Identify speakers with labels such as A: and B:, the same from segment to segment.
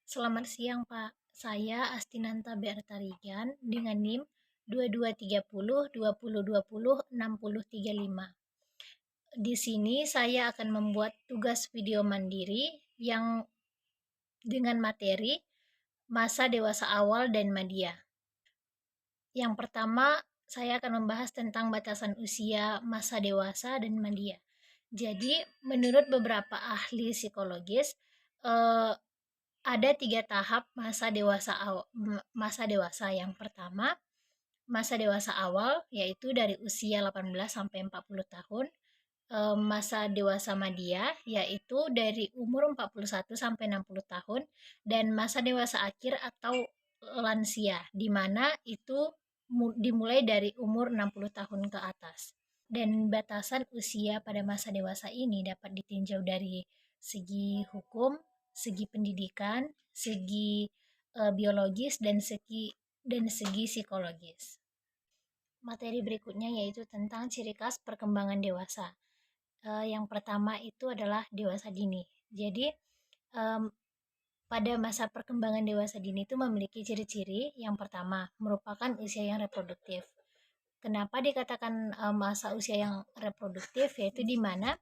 A: Selamat siang, Pak. Saya Astinanta Bertarigan dengan NIM 2230 2020 6035. Di sini saya akan membuat tugas video mandiri yang dengan materi masa dewasa awal dan madya. Yang pertama, saya akan membahas tentang batasan usia masa dewasa dan madya. Jadi, menurut beberapa ahli psikologis, eh, ada 3 tahap masa dewasa. Yang pertama, masa dewasa awal, yaitu dari usia 18 sampai 40 tahun. Masa dewasa madya, yaitu dari umur 41 sampai 60 tahun. Dan masa dewasa akhir atau lansia, di mana itu dimulai dari umur 60 tahun ke atas. Dan batasan usia pada masa dewasa ini dapat ditinjau dari segi hukum, segi pendidikan, segi biologis, dan segi psikologis. Materi berikutnya yaitu tentang ciri khas perkembangan dewasa. Yang pertama itu adalah dewasa dini. Jadi pada masa perkembangan dewasa dini itu memiliki ciri-ciri. Yang pertama, merupakan usia yang reproduktif. Kenapa dikatakan masa usia yang reproduktif? Yaitu di mana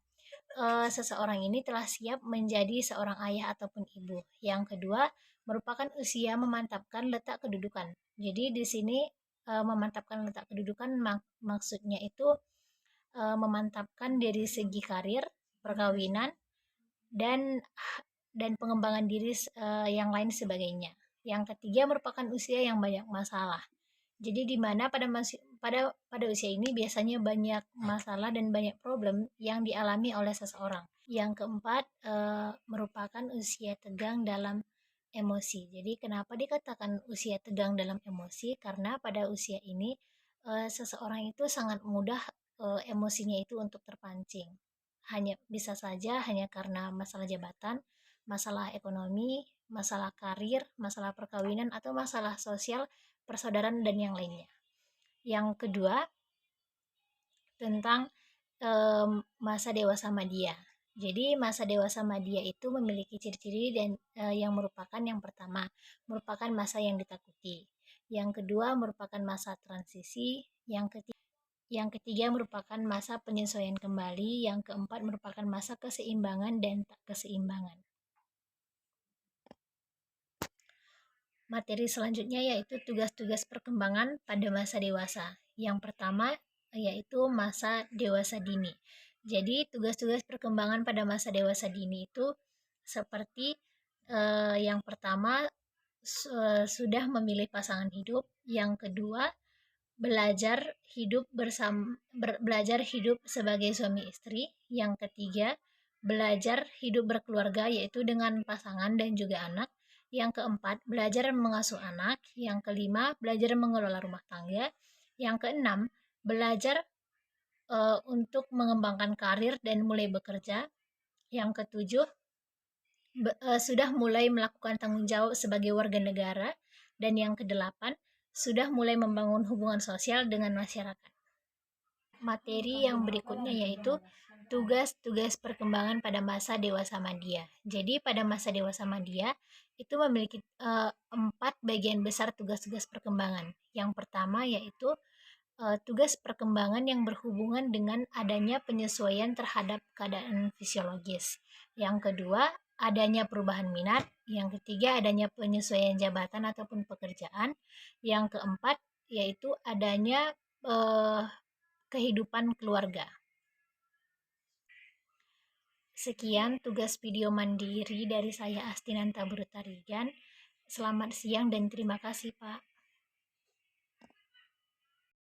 A: seseorang ini telah siap menjadi seorang ayah ataupun ibu. Yang kedua, merupakan usia memantapkan letak kedudukan. Jadi di sini memantapkan letak kedudukan maksudnya itu memantapkan dari segi karir, perkawinan, dan pengembangan diri yang lain sebagainya. Yang ketiga, merupakan usia yang banyak masalah. Jadi di mana pada usia ini biasanya banyak masalah dan banyak problem yang dialami oleh seseorang. Yang keempat, merupakan usia tegang dalam emosi. Jadi kenapa dikatakan usia tegang dalam emosi? Karena pada usia ini seseorang itu sangat mudah emosinya itu untuk terpancing. Bisa saja hanya karena masalah jabatan, masalah ekonomi, masalah karir, masalah perkawinan, atau masalah sosial, persaudaraan, dan yang lainnya. Yang kedua, tentang masa dewasa madya. Jadi masa dewasa madya itu memiliki ciri-ciri dan yang merupakan yang pertama, merupakan masa yang ditakuti. Yang kedua, merupakan masa transisi. Yang ketiga merupakan masa penyesuaian kembali. Yang keempat merupakan masa keseimbangan dan tak keseimbangan. Materi selanjutnya yaitu tugas-tugas perkembangan pada masa dewasa. Yang pertama yaitu masa dewasa dini. Jadi tugas-tugas perkembangan pada masa dewasa dini itu seperti yang pertama sudah memilih pasangan hidup. Yang kedua, belajar hidup sebagai suami istri. Yang ketiga, belajar hidup berkeluarga, yaitu dengan pasangan dan juga anak. Yang keempat, belajar mengasuh anak. Yang kelima, belajar mengelola rumah tangga. Yang keenam, belajar untuk mengembangkan karir dan mulai bekerja. Yang ketujuh, sudah mulai melakukan tanggung jawab sebagai warga negara. Dan yang kedelapan, sudah mulai membangun hubungan sosial dengan masyarakat. Materi yang berikutnya yaitu tugas-tugas perkembangan pada masa dewasa madya. Jadi pada masa dewasa madya itu memiliki 4 bagian besar tugas-tugas perkembangan. Yang pertama yaitu tugas perkembangan yang berhubungan dengan adanya penyesuaian terhadap keadaan fisiologis. Yang kedua, adanya perubahan minat. Yang ketiga, adanya penyesuaian jabatan ataupun pekerjaan. Yang keempat, yaitu adanya kehidupan keluarga. Sekian tugas video mandiri dari saya Astinanta Bertarigan. Selamat siang dan terima kasih, Pak.